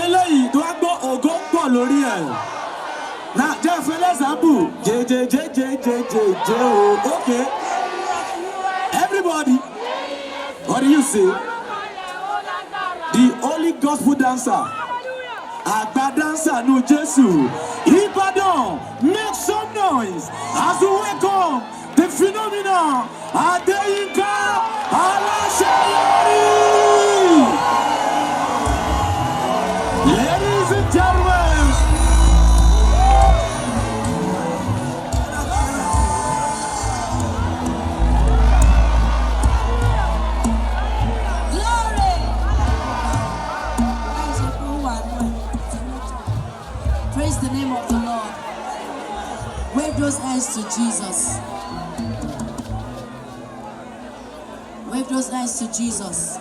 eléyìí tó wá gbọ́ ògo pọ̀ lórí ẹ̀. Now, just for example, J. Okay. Everybody, what do you say? The only gospel dancer. Agba dancer no Jesus. Ibadan, make some noise as we welcome the phenomenon Adeyinka Alaseyori. Ladies and gentlemen. Praise the name of the Lord. Wave those hands to Jesus. Wave those hands to Jesus.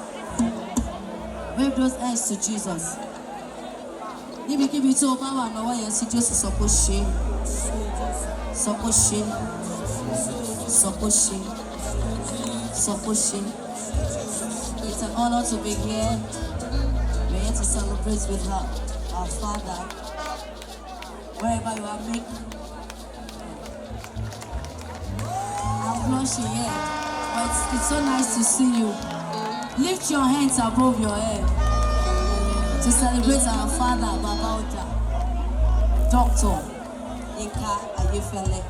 Wave those hands to Jesus. Níbi kíbi tí o bá wà lọ́wọ́ yẹn sí Jésù sọ kó ṣe. Sọ kó ṣe. Sọ kó ṣe. Sọ kó ṣe. It's an honor to be here. We're here to celebrate with our Father. Wherever you are, I'm blushing here, but it's so nice to see you. Lift your hands above your head to celebrate our Father, Babauta, Dr. Yinka Ayefele,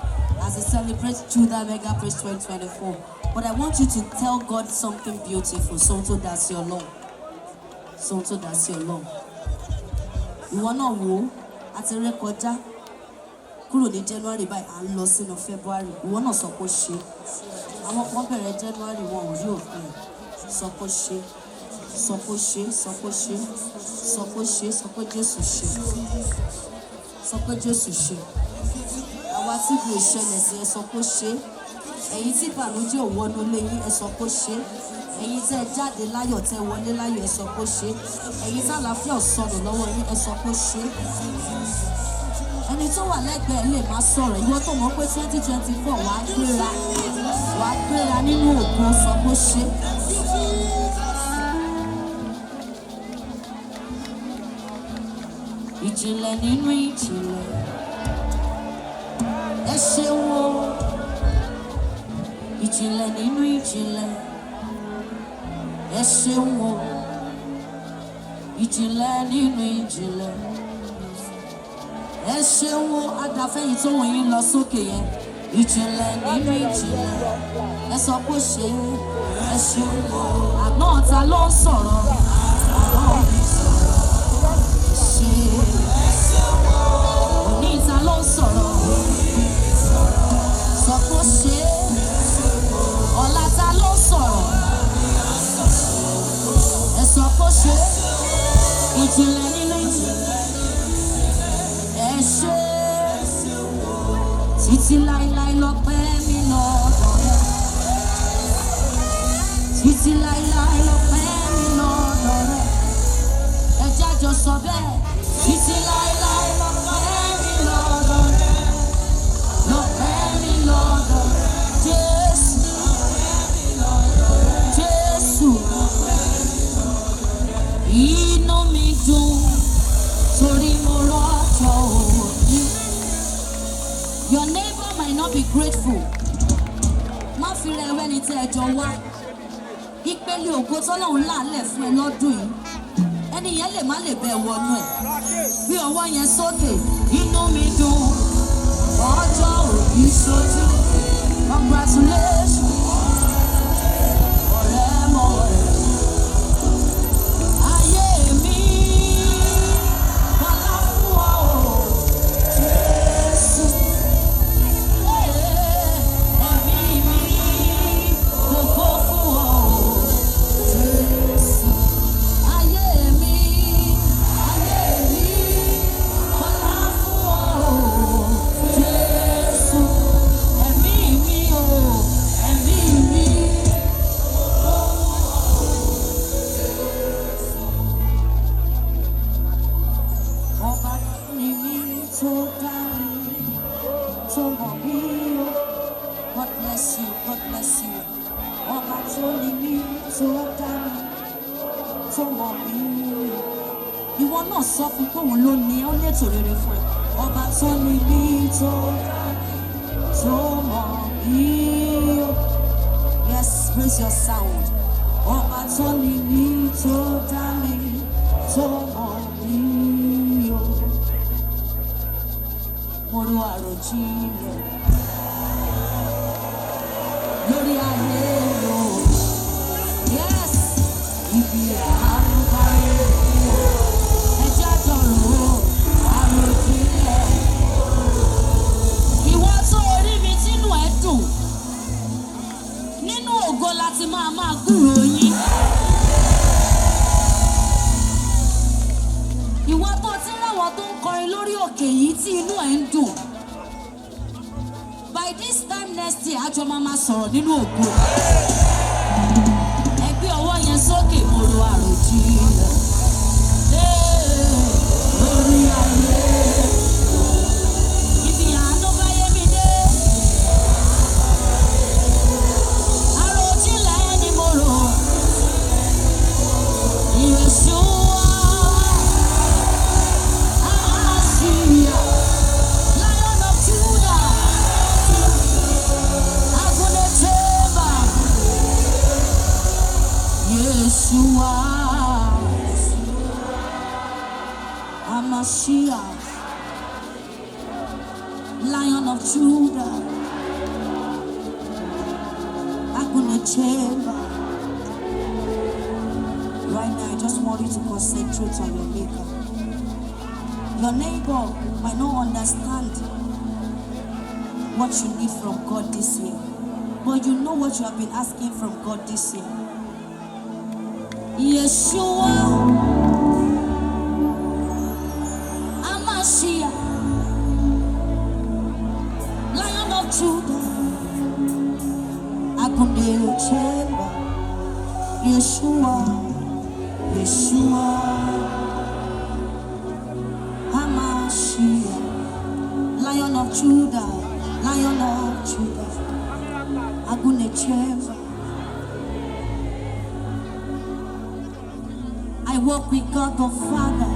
as he celebrates Juda Mega Praise 2024. But I want you to tell God something beautiful. Sonto that's your Lord. Sonto that's your Lord. You wanna wo? Àti rékọjá kúrò ní January by à ń lọ sínú February. Ìwọ náà sọ pé ṣe. Àwọn kan bẹ̀rẹ̀ January wọn ò rí òfin. Sọ pé ṣe. Sọ pé ṣe. Sọ pé ṣe. Sọ pé ṣe. Sọ pé Jésù ṣe. Sọ pé Jésù ṣe. Àwa tí kò ṣẹlẹ̀ sí ẹ sọ pé ṣe. Ẹ̀yin tí ìbànújẹ́ ò wọnú ilé yín ẹ sọ pé ṣe. Ẹ̀yin tẹ́ jáde láyọ̀ tẹ́ wọlé láyọ̀ ẹ sọ pé ṣe. Ẹ̀yin tí àlàáfíà sọnù lọ́wọ́ yín ẹ sọ pé ṣe. Ẹni tó wà lẹ́gbẹ̀ẹ́ lè má sọ̀rọ̀. Ìwọ tó mọ̀ pé 2024 wàá gbéra nínú ògo sọ pé ṣe. Ìjìnlẹ̀ nínú ìjìnlẹ̀. Ẹ ṣeun o. Ìjìnlẹ̀ nínú ìjìnlẹ̀. Ẹ ṣeun o. Ìjìnlẹ̀ nínú ìjìnlẹ̀. Ẹ ṣeun o. Adàfẹ́yìn tó wọ̀nyí lọ sókè yẹn. Ìjìnlẹ̀ nínú ìjìnlẹ̀. Ẹ sọ pé ṣe. Ẹ ṣeun o. Àná ta ló ń sọ̀rọ̀? Ṣe. Òní ta ló ń sọ̀rọ̀? Sọ pé ṣe. Ọ̀la ta ló ń sọ̀rọ̀? Ẹ sọ pé ṣe. Ìjìnlẹ̀ nínú ìjìnlẹ̀. Ẹ ṣe. Títí láíláí lọ́pẹ́ mi lọ́dọ̀ rẹ. Títí láíláí lọ́pẹ́ mi lọ́dọ̀ rẹ. Ẹ jájọ sọ bẹ́ẹ̀. Títí láíláí lọ́pẹ́ mi lọ́dọ̀ rẹ. Lọ́pẹ́ mi lọ́dọ̀ rẹ. Jésù. Jésù. Inú mi dùn torí mo rọ́jò òní. Your neighbor might not be grateful. Má fi rẹ̀ wẹ́ni tí ẹ jọ wá. Ìpele ògo tọ́lọ́run láàlẹ̀ fún ẹ lọ́dún yìí. Ẹni yẹn lè má lè bẹ́ẹ̀ wọnú ẹ̀. Bí ọwọ́ yẹn sókè. Inú mi dùn ọjọ́ òbí ṣojú. Congratulations. Ọ̀rẹ́ mọ̀ rẹ̀. Ayé mi bọ́lá fún ọ o. Jésù. Ẹ̀mí mi gbogbo fún ọ o. Jésù. Ayé mi bọ́lá fún ọ o. Jésù. Ẹ̀mí mi o. Ẹ̀mí mi. Ọba ni mi tó dá mi, tó mọ̀ mí o. God bless you, God bless you. Ọba tó ni mi tó dá mi, tó mọ̀ mí o. ìwọ náà sọ fún pé òun ló ní ó létò rere fún ẹ. Ọba tó ní bí tó mọ̀ bí ó. Yes, raise your sound. Ọba tó ní bí tó dá mi tó mọ̀ bí ó. Mo ro àròjinlẹ̀ lórí ayé o. Yes, ibi àánú báyé ẹjẹ́ àjọrò àròjinlẹ̀. Ìwọ tó orí mi tínú ẹ̀ dùn, nínú ògo láti máa gbúròó yín. Ìwọ tó ti ráwọ̀ tó ń kọrin lórí òkè yìí tí inú ẹ̀ ń dùn. By this time next year, àjọ máa sọ̀rọ̀ nínú ògo. Ẹgbẹ́ ọwọ́ yẹn sókè, mo ro àròjinlẹ̀. Lórí ayé, ibi àánú bá yé mi dé. Àròjinlẹ̀ ni mo rò. Yeshua, Amashiach, Lion of Judah. Yeshua, Amashiach, Lion of Judah, Agunecheba. Right now, I just want you to concentrate on your maker. Your neighbor might not understand what you need from God this year, but you know what you have been asking from God this year. Yeshua, Amashiach, Lion of Judah, Agunecheba. Yeshua, Yeshua, Amashiach, Lion of Judah, Lion of Judah, Agunecheba. I walk with God the Father,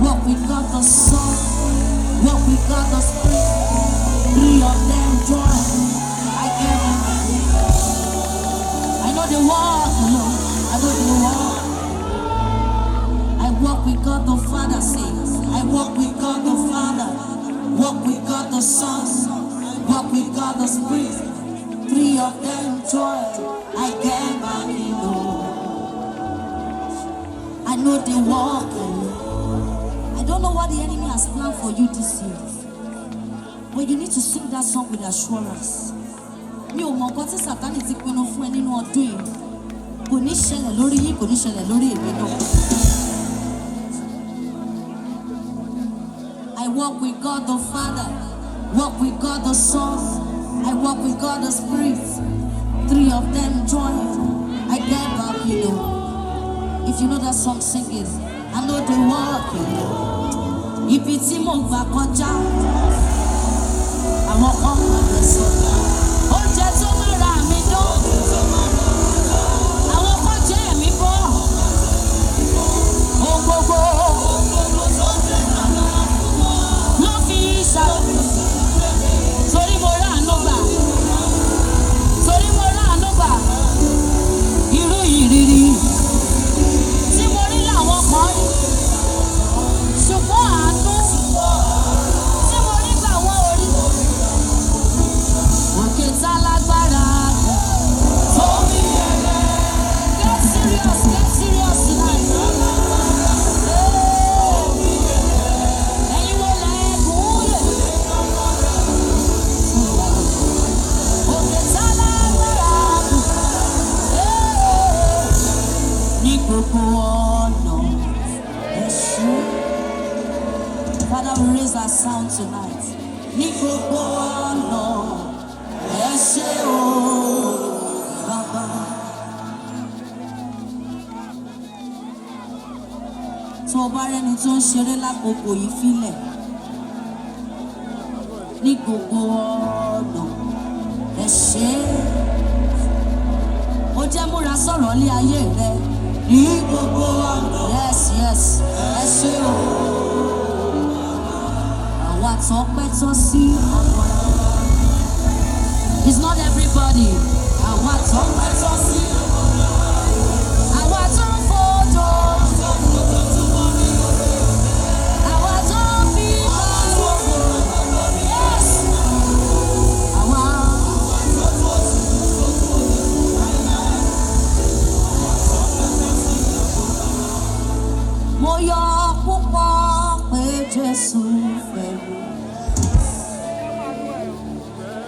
walk with God the Son, walk with God the Spirit. Three of them join. I get it. I know the walk, I know the walk. I walk with God the Father, says. I walk with God the Father, walk with God the Son, walk with God the Spirit. Three of them join. I get back, I know they walk. I don't know what the enemy has planned for you this year, but you need to sing that song with assurance. Mi ò mọ̀ nǹkan tí Sátánì ti pinnu fún ẹ nínú ọdún yìí. Kò ní ṣẹlẹ̀ lórí yín, kò ní ṣẹlẹ̀ lórí èmi náà. I walk with God the Father, walk with God the Son, I walk with God the Spirit. Three of them join. I get back, If you know that song, sing it. I know the walk. Ibi tí mo gbà kọjá, àwọn kan mọ̀ lẹ́sọ̀. Oúnjẹ tó máa ra mi dán, àwọn kan jẹ́ ẹ̀mí bọ́. Ohun gbogbo ló fi ṣàlùfẹ́. Torí mo rà àánú gbà, torí mo rà àánú gbà. Irú ìrírí tí mo rí làwọn kan rí. Ṣùgbọ́n àánú tí mo rí gbà wọ́n orí. Òkè tá lágbára tó mi yẹlẹ. Get serious tonight. Ẹ̀yin wo lẹ́ẹ̀kún yẹ? Òkè tá lágbára ní gbogbo ọ̀nà ẹ̀ṣin. Father, we raise our sound tonight. Ní gbogbo ọ̀nà ẹ̀ṣin o, Baba. Tó o bá rẹ́ni tó ń ṣeré lákòókò yìí fílẹ̀. Ní gbogbo ọ̀nà ẹ̀ṣin. Ó jẹ́ múra sọ̀rọ̀ lé ayé rẹ. Yes, yes. Yes, you. What's up, let's see. It's not everybody. What's up, let's see. What's up, photo. What's up, people. Yes. Mo yọ̀ púpọ̀ pé Jésù fẹ́ mi.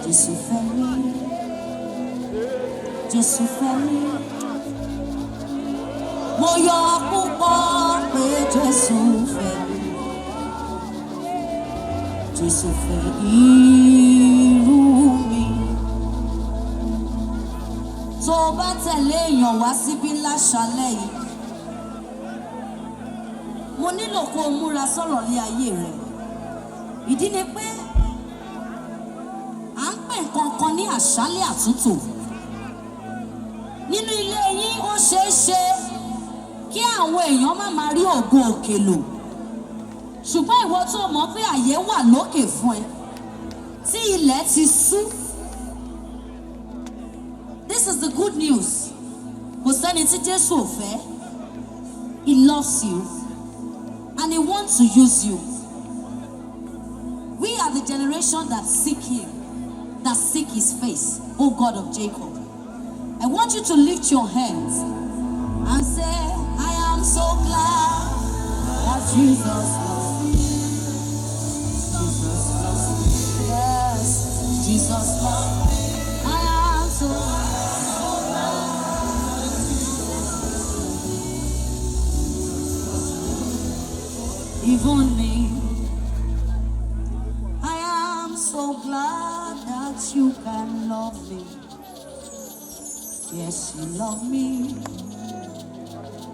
Jésù fẹ́ mi. Jésù fẹ́ mi. Mo yọ̀ púpọ̀ pé Jésù fẹ́ mi. Jésù fẹ́ irú mi. Tó bá tẹ̀lé èèyàn wá síbí láṣálẹ́ yìí, mo nílò kó o múra sọ̀rọ̀ ní ayé rẹ̀. Ìdí ni pé à ń pè nǹkan kan ní àṣálẹ́ àtúntò. Nínú ilé yín ó ṣeé ṣe kí àwọn èèyàn má máa rí ògo òkè lò. Ṣùgbọ́n ìwọ tó mọ̀ pé àyè wà lókè fún ẹ tí ilẹ̀ ti ṣú. This is the good news. Kò sẹ́ni tí Jésù ò fẹ́. He loves you. And he wants to use you. We are the generation that seek him, that seek his face, O God of Jacob. I want you to lift your hands and say, I am so glad that Jesus loves me. Jesus loves me. Yes, Jesus loves me. I am so glad. Even me, I am so glad that you can love me. Yes, you love me.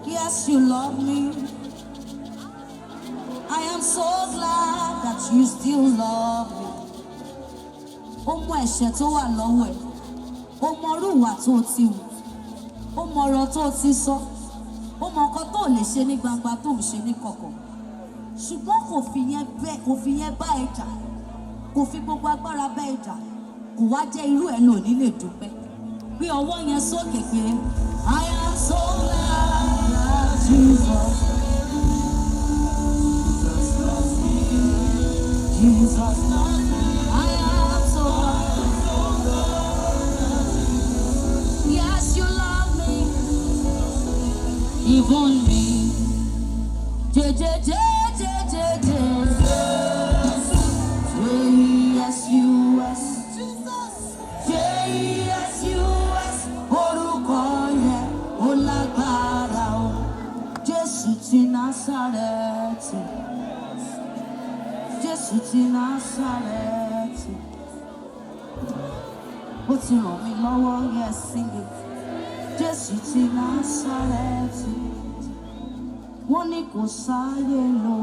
Yes, you love me. I am so glad that you still love me. Ó mọ ẹ̀ṣẹ̀ tó wà lọ́wọ́ ẹ̀. Ó mọ irú ìwà tó ti wù. Ó mọ ọ̀rọ̀ tó ti sọ. Ó mọ nǹkan tó lè ṣe ní gbangba tó ń ṣe ní kọ̀kọ̀. Ṣùgbọ́n kò fi yẹn bá ẹ jà, kò fi gbogbo agbára bá ẹ jà, kò wá jẹ́ irú ẹ̀ lò nílé dúpẹ́. Bí ọwọ́ yẹn sókè pé I am so glad that Jesus loves me. Jesus loves me. I am so glad. Yes, you love me. Even me. J-J-J-J-J-J-J-Yes-U-S J-Yes-U-S orúkọ yẹn ó lágbára o. Jésù ti Násárẹ́tì. Jésù ti Násárẹ́tì. Ó ti ràn mí lọ́wọ́, yes, sing it. Jésù ti Násárẹ́tì. Wọ́n ní kò sáyé lọ,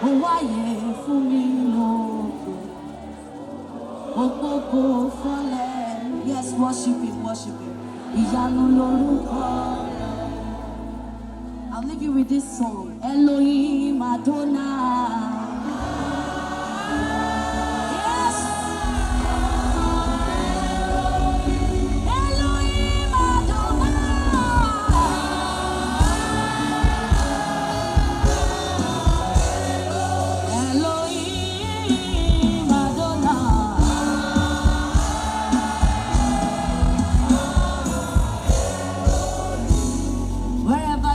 ó wáyé fún mi lóko, ògbógbò fọ́lẹ̀. Yes, worship him, worship him. Ìyanu lorúkọ rẹ̀. I'll leave you with this song. Elohim Adonai. Yes. Elohim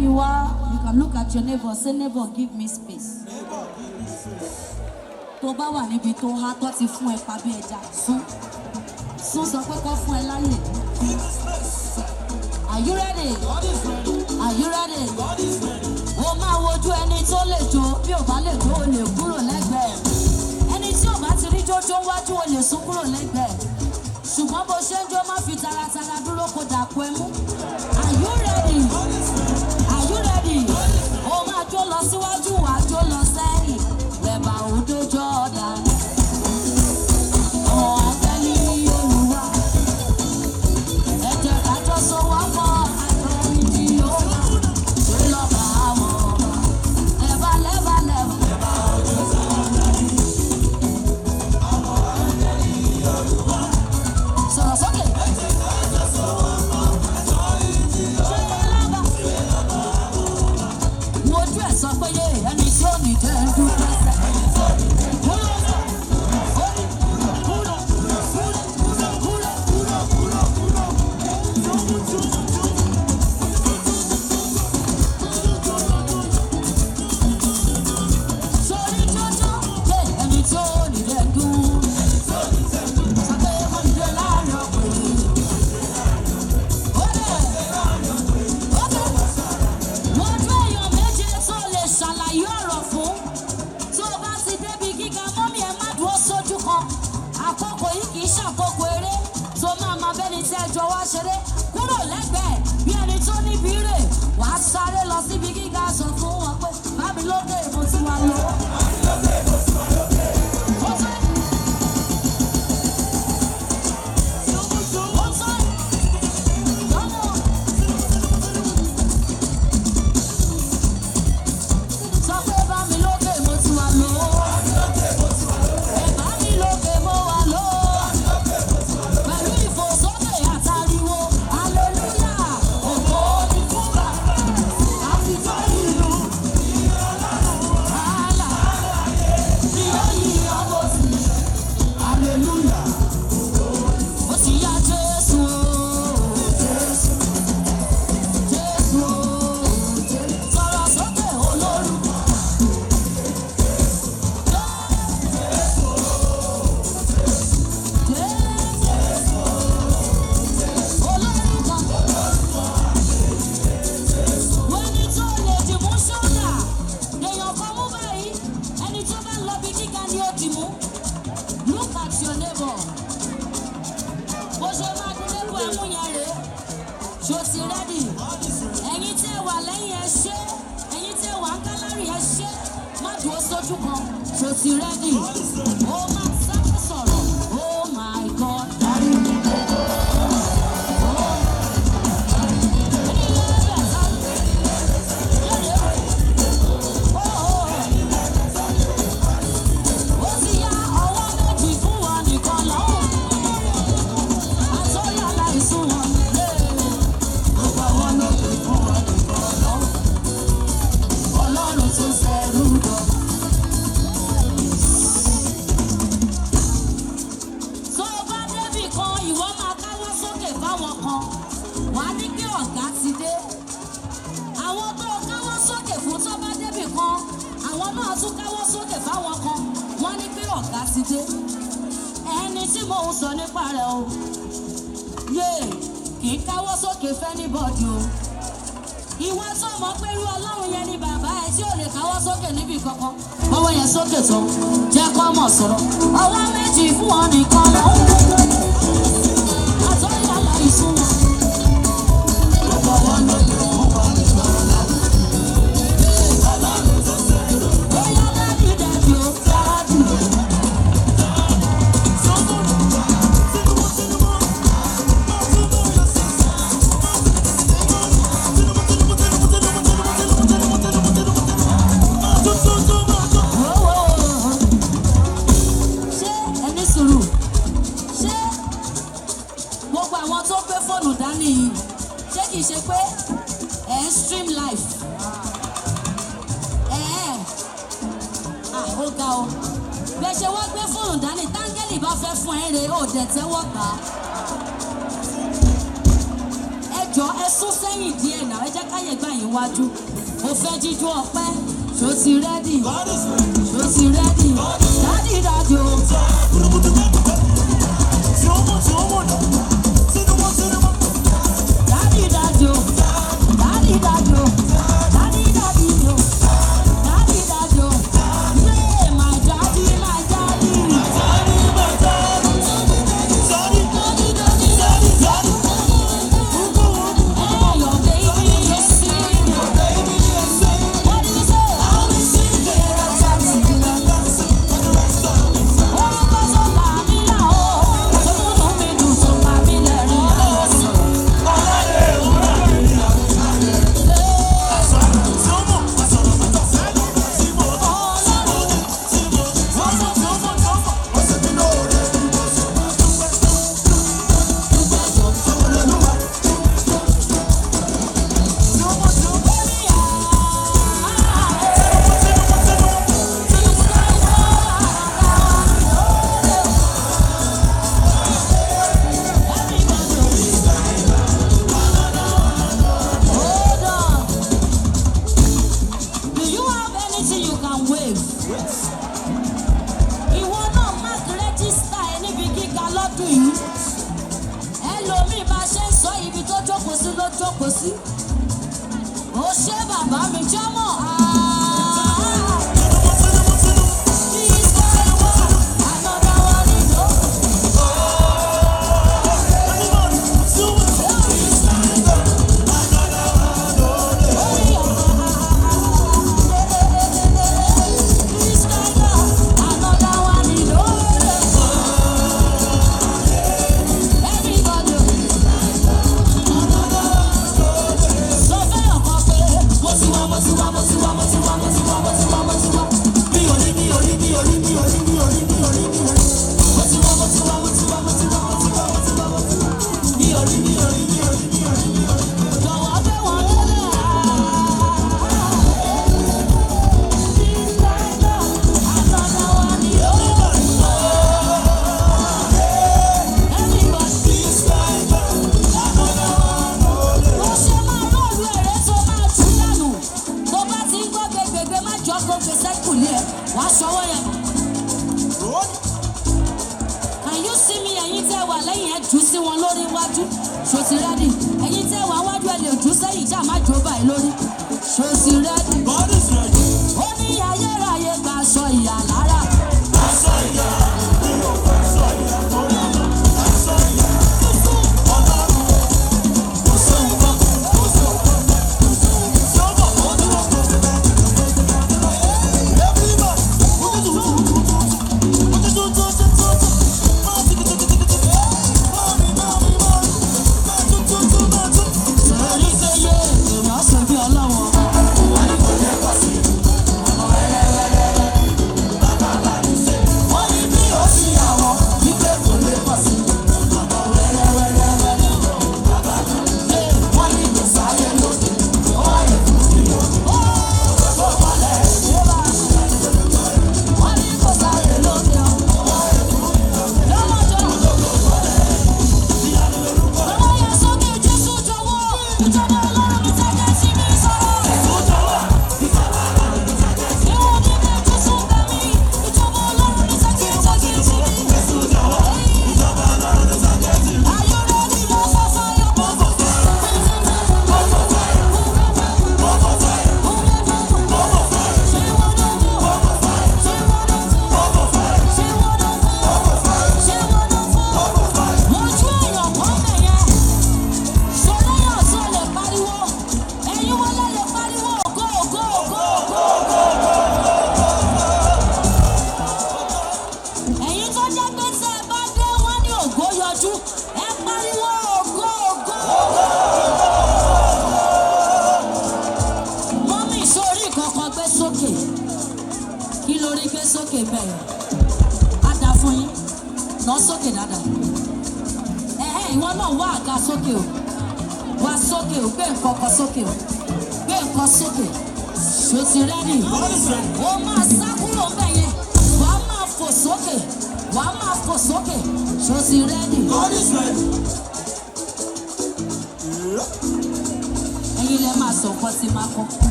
you are, you can look at your neighbor, say, neighbor, give me space. Tó bá wà níbi tó há tó ti fún ẹ pa bí ẹja, sún sọ pé kó fún ẹ láyè. Are you ready? Are you ready? Ó máa wojú ẹni tó lè jó, bí ò bá lè jó, ó lè kúrò lẹ́gbẹ̀ẹ́. Ẹni tí ò bá ti rí jójó wájú, ó lè sún kúrò lẹ́gbẹ̀ẹ́. Ṣùgbọ́n bó ṣe ń jó, má fi taratara dúró kó dàpọ̀ ẹ mú. Are you ready? Are you ready? Ó máa jó lọ síwájú, wàá jó lọ sẹ́yìn. Rẹ̀bà odò Jordan. Àwọn àgbẹ̀lì Olúwa. Ẹ jẹ́ ká jọ sọ wá pọ̀. jọ wá ṣeré kúrò lẹ́gbẹ̀ẹ́ bí ẹni tó níbi rè wá sáré lọ síbi gíga sọ fún wọn pé bámi lókè mo ti wà lọ.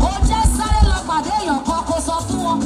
Ó jẹ́ sáré lọ pàdé èèyàn kan kó sọ fún wọn.